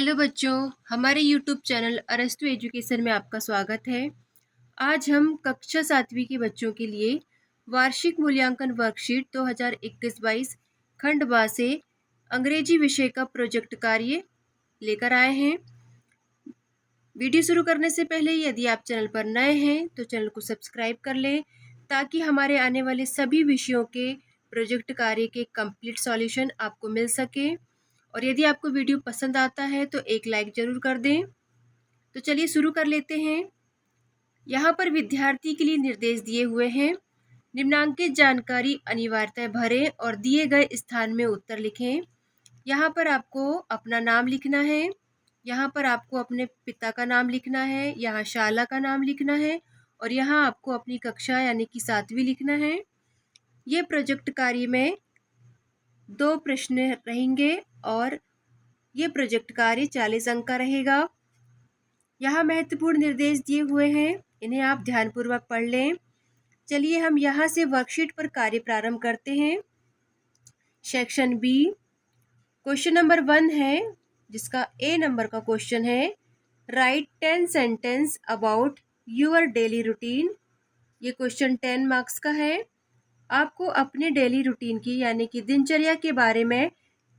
Hello बच्चों, हमारे YouTube channel अरस्तु एजुकेशन में आपका स्वागत है। आज हम कक्षा 7वीं के बच्चों के लिए वार्षिक मूल्यांकन वर्कशीट 2021-22 खंड बा से अंग्रेजी विषय का प्रोजेक्ट कार्य लेकर आए हैं। वीडियो शुरू करने से पहले यदि आप चैनल पर नए हैं तो चैनल को सब्सक्राइब कर लें ताकि हमारे आने वाले सभी विषयों के प्रोजेक्ट कार्य के कंप्लीट सॉल्यूशन आपको मिल सके। और यदि आपको वीडियो पसंद आता है तो एक लाइक ज़रूर कर दें। तो चलिए शुरू कर लेते हैं। यहाँ पर विद्यार्थी के लिए निर्देश दिए हुए हैं। निम्नांकित जानकारी अनिवार्यतः भरें और दिए गए स्थान में उत्तर लिखें। यहाँ पर आपको अपना नाम लिखना है, यहाँ पर आपको अपने पिता का नाम लिखना है, यहाँ शाला का नाम लिखना है और यहाँ आपको अपनी कक्षा यानी कि 7वीं लिखना है। ये प्रोजेक्ट कार्य में 2 प्रश्न रहेंगे और ये प्रोजेक्ट कार्य 40 अंक का रहेगा। यहाँ महत्वपूर्ण निर्देश दिए हुए हैं, इन्हें आप ध्यानपूर्वक पढ़ लें। चलिए हम यहाँ से वर्कशीट पर कार्य प्रारंभ करते हैं। सेक्शन बी क्वेश्चन नंबर 1 है, जिसका ए नंबर का क्वेश्चन है, right 10 sentence about your daily routine. ये क्वेश्चन 10 मार्क्स का है। आपको अपने डेली रूटीन की यानी कि दिनचर्या के बारे में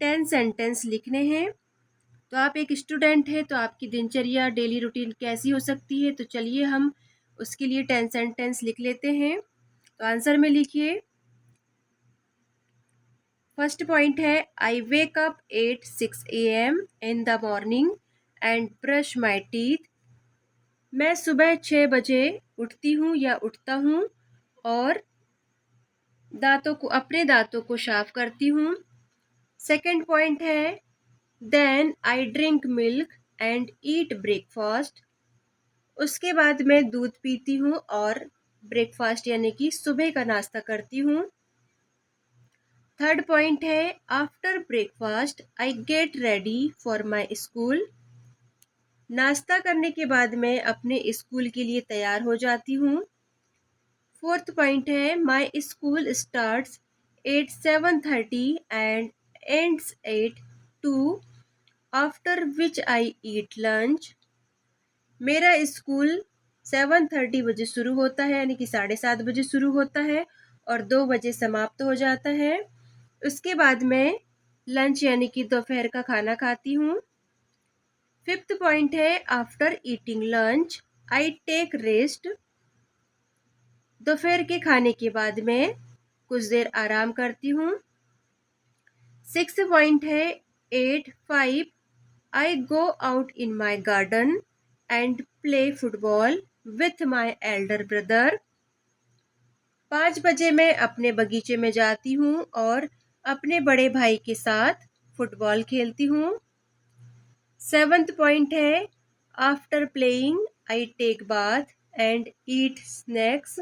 10 सेंटेंस लिखने हैं। तो आप एक स्टूडेंट हैं तो आपकी दिनचर्या डेली रूटीन कैसी हो सकती है, तो चलिए हम उसके लिए 10 सेंटेंस लिख लेते हैं। तो आंसर में लिखिए। फर्स्ट पॉइंट है, I wake up at 6 AM in the morning and brush my teeth. मैं सुबह 6 बजे उठती हूँ या उठता हूँ और अपने दांतों को साफ करती हूँ। सेकेंड पॉइंट है, then I drink milk and eat breakfast. उसके बाद मैं दूध पीती हूँ और ब्रेकफास्ट यानी कि सुबह का नाश्ता करती हूँ। थर्ड पॉइंट है, after breakfast I get ready for my school. नाश्ता करने के बाद मैं अपने स्कूल के लिए तैयार हो जाती हूँ। फोर्थ पॉइंट है, my school starts at 7:30 and ends at 2 after which I eat lunch. मेरा स्कूल 7:30 बजे शुरू होता है यानी कि 7:30 बजे शुरू होता है और 2 बजे समाप्त हो जाता है। उसके बाद मैं लंच यानी कि दोपहर का खाना खाती हूँ। फिफ्थ पॉइंट है, after eating lunch I take rest. दोपहर के खाने के बाद मैं कुछ देर आराम करती हूँ। सिक्स्थ पॉइंट है, 8:05 I go out in my garden and play football with my elder brother. 5 बजे मैं अपने बगीचे में जाती हूँ और अपने बड़े भाई के साथ फुटबॉल खेलती हूँ। सेवंथ पॉइंट है, after playing I take bath and eat snacks.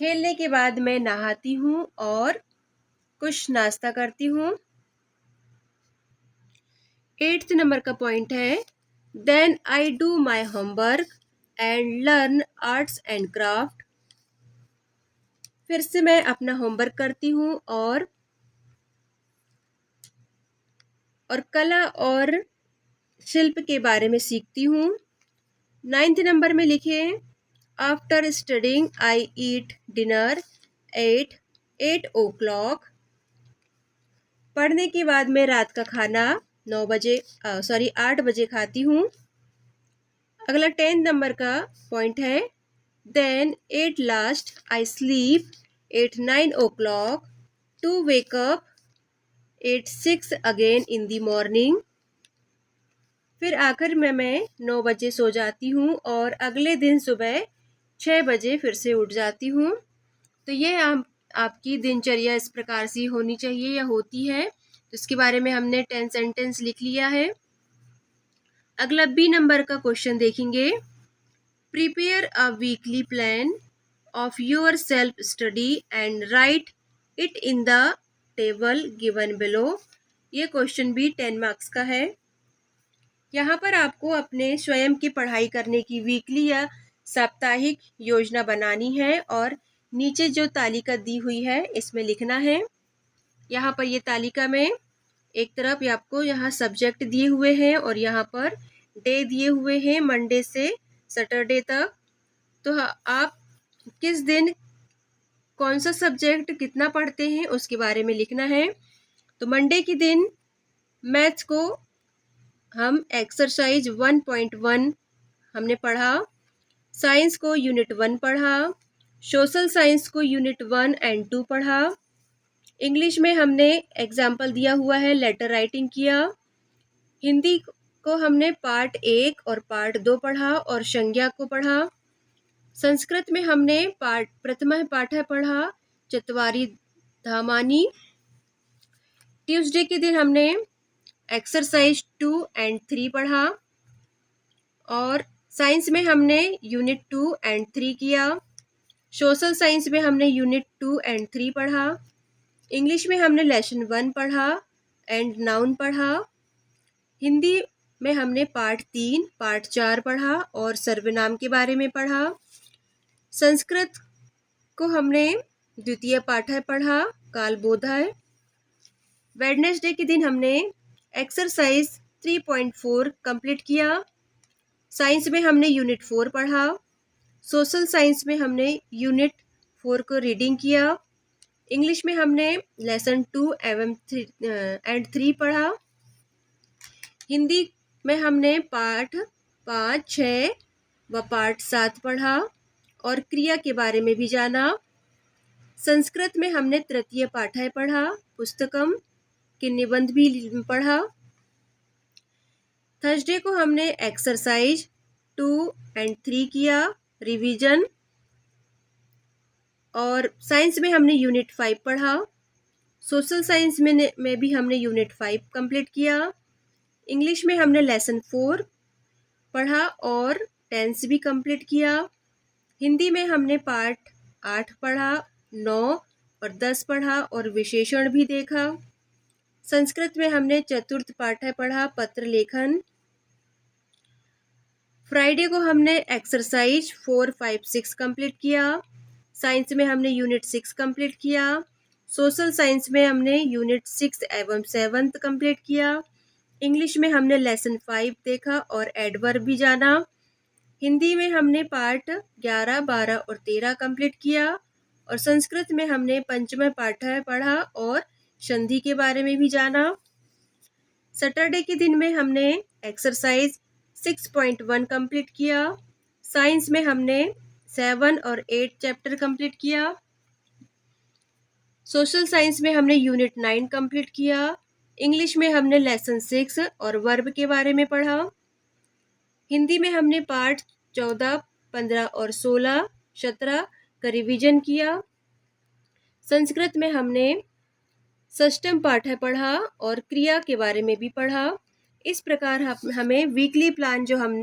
खेलने के बाद मैं नहाती हूँ और कुछ नाश्ता करती हूँ। 8th नंबर का पॉइंट है, then I do my homework and learn arts and craft. फिर से मैं अपना होमवर्क करती हूँ और कला और शिल्प के बारे में सीखती हूँ। 9th नंबर में लिखे, after studying I eat dinner eight 8 o'clock। पढ़ने के बाद मैं रात का खाना 8 बजे खाती हूँ। अगला 10 नंबर का पॉइंट है, then at last I sleep at 9 o'clock to wake up at 6 again in the morning. फिर आखिर में मैं 9 बजे सो जाती हूँ और अगले दिन सुबह 6 बजे फिर से उठ जाती हूँ। तो ये आपकी दिनचर्या इस प्रकार से होनी चाहिए या होती है। तो इसके बारे में हमने 10 सेंटेंस लिख लिया है। अगला बी नंबर का क्वेश्चन देखेंगे, prepare a weekly plan of your self study and right it in the table given below. ये क्वेश्चन भी 10 मार्क्स का है। यहाँ पर आपको अपने स्वयं की पढ़ाई करने की वीकली या साप्ताहिक योजना बनानी है और नीचे जो तालिका दी हुई है इसमें लिखना है। यहाँ पर ये तालिका में एक तरफ ये आपको यहाँ सब्जेक्ट दिए हुए हैं और यहाँ पर डे दिए हुए हैं मंडे से सैटरडे तक। तो आप किस दिन कौन सा सब्जेक्ट कितना पढ़ते हैं उसके बारे में लिखना है। तो मंडे के दिन मैथ्स को हम एक्सरसाइज 1.1 हमने पढ़ा, साइंस को यूनिट 1 पढ़ा, सोशल साइंस को यूनिट 1 एंड 2 पढ़ा, इंग्लिश में हमने एग्जाम्पल दिया हुआ है लेटर राइटिंग किया, हिंदी को हमने पार्ट 1 और पार्ट 2 पढ़ा और संज्ञा को पढ़ा, संस्कृत में हमने प्रथम पाठ पढ़ा चत्वारि धामानि, ट्यूसडे के दिन हमने एक्सरसाइज 2 एंड 3 पढ़ा और साइंस में हमने यूनिट 2 एंड 3 किया, सोशल साइंस में हमने यूनिट 2 एंड 3 पढ़ा, इंग्लिश में हमने लेसन 1 पढ़ा एंड नाउन पढ़ा, हिंदी में हमने पार्ट 3 पार्ट 4 पढ़ा और सर्वनाम के बारे में पढ़ा, संस्कृत को हमने द्वितीय पाठ्य पढ़ा कालबोधय, वेडनेसडे के दिन हमने एक्सरसाइज 3.4 कंप्लीट किया, साइंस में हमने यूनिट 4 पढ़ा, सोशल साइंस में हमने यूनिट 4 को रीडिंग किया, इंग्लिश में हमने लेसन 2 एंड 3 पढ़ा, हिंदी में हमने पाठ 5, 6 व पाठ 7 पढ़ा और क्रिया के बारे में भी जाना, संस्कृत में हमने तृतीय पाठ्य पढ़ा, पुस्तकम के निबंध भी पढ़ा, थर्सडे को हमने एक्सरसाइज 2 एंड 3 किया रिवीजन और साइंस में हमने यूनिट 5 पढ़ा, सोशल साइंस में भी हमने यूनिट 5 कंप्लीट किया, इंग्लिश में हमने लेसन 4 पढ़ा और टेंस भी कंप्लीट किया, हिंदी में हमने पाठ 8 पढ़ा, 9 और 10 पढ़ा और विशेषण भी देखा, संस्कृत में हमने चतुर्थ पाठ्य पढ़ा पत्र लेखन, फ्राइडे को हमने एक्सरसाइज 4, 5, 6 कंप्लीट किया, साइंस में हमने यूनिट 6 कंप्लीट किया, सोशल साइंस में हमने यूनिट 6 एवं 7 कंप्लीट किया, इंग्लिश में हमने लेसन 5 देखा और एडवर्ब भी जाना, हिंदी में हमने पार्ट 11, 12 और 13 कंप्लीट किया और संस्कृत में हमने पंचम पाठ्य पढ़ा और संधि के बारे में भी जाना, सैटरडे के दिन में हमने एक्सरसाइज 6.1 कंप्लीट किया, साइंस में हमने 7 और 8 चैप्टर कंप्लीट किया, सोशल साइंस में हमने यूनिट 9 कंप्लीट किया, इंग्लिश में हमने लेसन 6 और वर्ब के बारे में पढ़ा, हिंदी में हमने पार्ट 14, 15 और 16, 17 का रिवीजन किया, संस्कृत में हमने षष्टम पाठ्य पढ़ा और क्रिया के बारे में भी पढ़ा। इस प्रकार हमें वीकली प्लान जो हम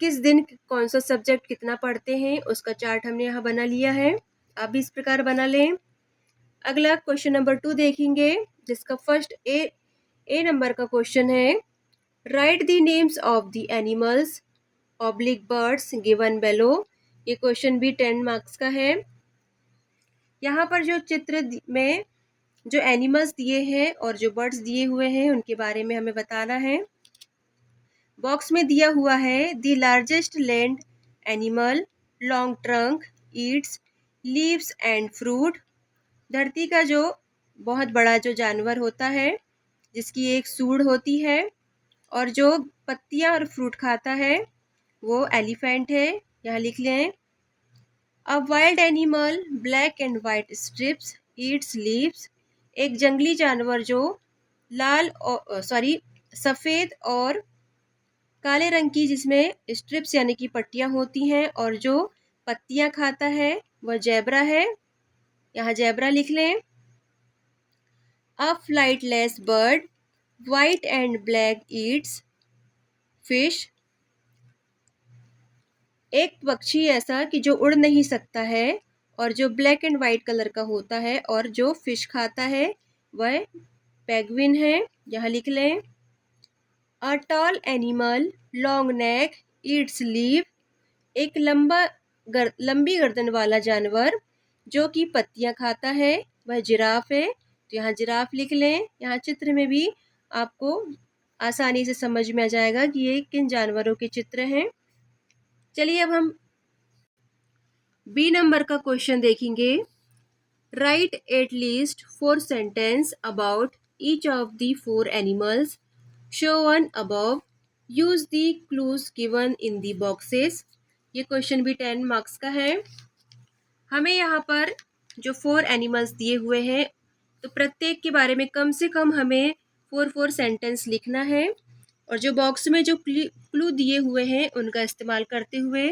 किस दिन कौन सा सब्जेक्ट कितना पढ़ते हैं उसका चार्ट हमने यहाँ बना लिया है, आप भी इस प्रकार बना लें। अगला क्वेश्चन नंबर 2 देखेंगे जिसका फर्स्ट ए नंबर का क्वेश्चन है, write the names of the animals oblique birds given below. ये क्वेश्चन भी 10 मार्क्स का है। यहाँ पर जो चित्र में जो एनिमल्स दिए हैं और जो बर्ड्स दिए हुए हैं उनके बारे में हमें बताना है। बॉक्स में दिया हुआ है the largest land animal long trunk Yeats leaves and fruit. धरती का जो बहुत बड़ा जो जानवर होता है जिसकी एक सूंड होती है और जो पत्तियां और फ्रूट खाता है वो एलिफेंट है, यहाँ लिख लें। A wild animal black and white stripes eats leaves. एक जंगली जानवर जो सफ़ेद और काले रंग की जिसमें स्ट्रिप्स यानी कि पट्टियां होती हैं और जो पत्तियां खाता है वह जेब्रा है, यहाँ जेब्रा लिख लें। A flightless bird white and black eats fish. एक पक्षी ऐसा कि जो उड़ नहीं सकता है और जो ब्लैक एंड वाइट कलर का होता है और जो फिश खाता है वह पेंगुइन है, यहाँ लिख लें। A tall animal long neck Yeats leave. एक लंबी गर्दन वाला जानवर जो कि पत्तियां खाता है वह जिराफ है, तो यहाँ जिराफ लिख लें। यहाँ चित्र में भी आपको आसानी से समझ में आ जाएगा कि ये किन जानवरों के चित्र हैं। चलिए अब हम बी नंबर का क्वेश्चन देखेंगे। Right at least 4 sentence about each of the 4 animals shown above. Use the clues given in the boxes. ये क्वेश्चन भी 10 मार्क्स का है। हमें यहाँ पर जो 4 एनिमल्स दिए हुए हैं तो प्रत्येक के बारे में कम से कम हमें 4 सेंटेंस लिखना है, और जो बॉक्स में जो क्लू दिए हुए हैं उनका इस्तेमाल करते हुए।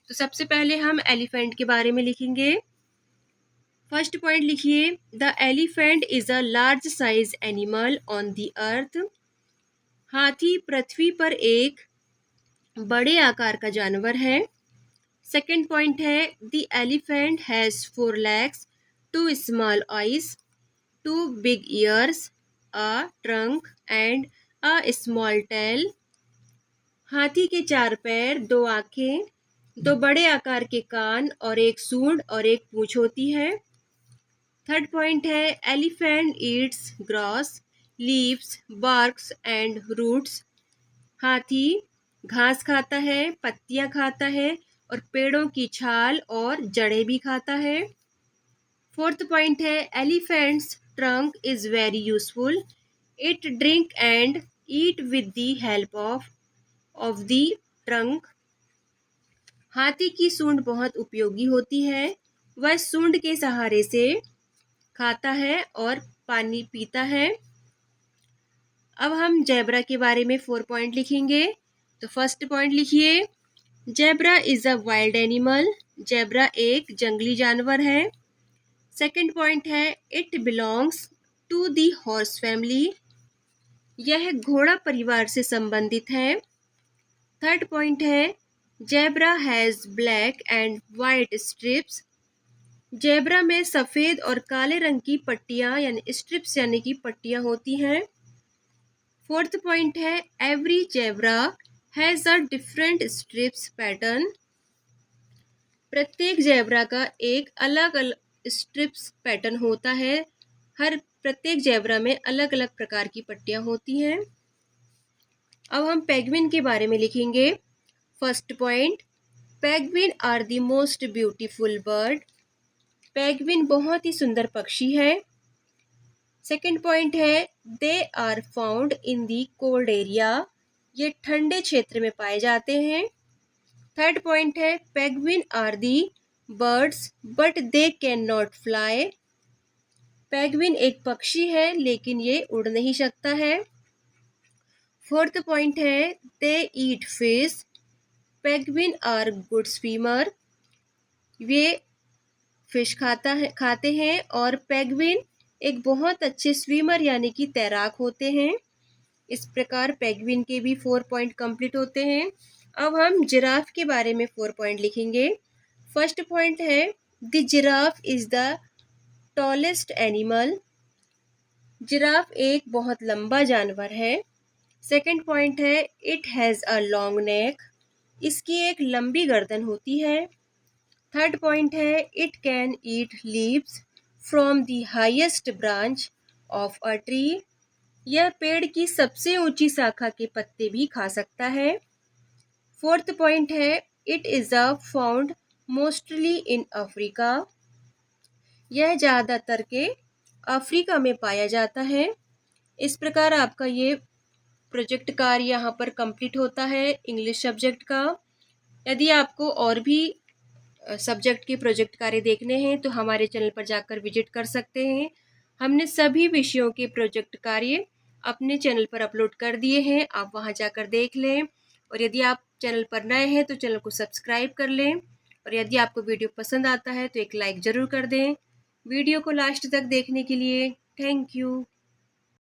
तो सबसे पहले हम एलिफेंट के बारे में लिखेंगे। फर्स्ट पॉइंट लिखिए, the elephant is a large size animal on the earth. हाथी पृथ्वी पर एक बड़े आकार का जानवर है। सेकेंड पॉइंट है, the elephant has 4 legs, 2 small eyes, 2 big ears, a trunk and a small tail। हाथी के 4 पैर, 2 आंखें, 2 बड़े आकार के कान और एक सूंड और एक पूंछ होती है। थर्ड पॉइंट है, elephant eats grass, leaves, barks and roots. हाथी घास खाता है, पत्तियां खाता है और पेड़ों की छाल और जड़ें भी खाता है। फोर्थ पॉइंट है, elephants trunk is very useful, it drink and eat with the help of the trunk. हाथी की सूंड बहुत उपयोगी होती है, वह सूंड के सहारे से खाता है और पानी पीता है। अब हम जेब्रा के बारे में 4 पॉइंट लिखेंगे। तो फर्स्ट पॉइंट लिखिए, zebra is a wild animal. Zebra एक जंगली जानवर है। सेकंड पॉइंट है, it belongs to the horse family. यह घोड़ा परिवार से संबंधित है। थर्ड पॉइंट है, zebra has black and white stripes. Zebra में सफ़ेद और काले रंग की पट्टियाँ यानी स्ट्रिप्स यानी कि पट्टियाँ होती हैं। फोर्थ पॉइंट है, every zebra has a different strips pattern. प्रत्येक जेब्रा का एक अलग अलग स्ट्रिप्स पैटर्न होता है। हर प्रत्येक जेब्रा में अलग अलग प्रकार की पट्टियाँ होती हैं। अब हम पेंगुइन के बारे में लिखेंगे। First point, penguin are the most beautiful bird. Penguin बहुत ही सुंदर पक्षी है। सेकेंड पॉइंट है, they are found in the cold area. ये ठंडे क्षेत्र में पाए जाते हैं। थर्ड पॉइंट है, penguin are the birds but they can not fly. Penguin एक पक्षी है लेकिन ये उड़ नहीं सकता है। फोर्थ पॉइंट है, they eat fish. Penguin are good swimmer. ये फिश खाते हैं और पेंगुइन एक बहुत अच्छे स्विमर यानी कि तैराक होते हैं। इस प्रकार पेंगुइन के भी 4 पॉइंट कंप्लीट होते हैं। अब हम जिराफ के बारे में 4 पॉइंट लिखेंगे। फर्स्ट पॉइंट है, the giraffe is the tallest animal. Giraffe एक बहुत लंबा जानवर है। सेकंड पॉइंट है, it has a long neck. इसकी एक लंबी गर्दन होती है। थर्ड पॉइंट है, it can eat leaves from the highest branch of a tree. यह पेड़ की सबसे ऊंची शाखा के पत्ते भी खा सकता है। फोर्थ पॉइंट है, it is a found mostly in Africa. यह ज़्यादातर के अफ्रीका में पाया जाता है। इस प्रकार आपका ये प्रोजेक्ट कार्य यहाँ पर कंप्लीट होता है इंग्लिश सब्जेक्ट का। यदि आपको और भी सब्जेक्ट के प्रोजेक्ट कार्य देखने हैं तो हमारे चैनल पर जाकर विजिट कर सकते हैं। हमने सभी विषयों के प्रोजेक्ट कार्य अपने चैनल पर अपलोड कर दिए हैं, आप वहां जाकर देख लें। और यदि आप चैनल पर नए हैं तो चैनल को सब्सक्राइब कर लें, और यदि आपको वीडियो पसंद आता है तो एक लाइक ज़रूर कर दें। वीडियो को लास्ट तक देखने के लिए थैंक यू।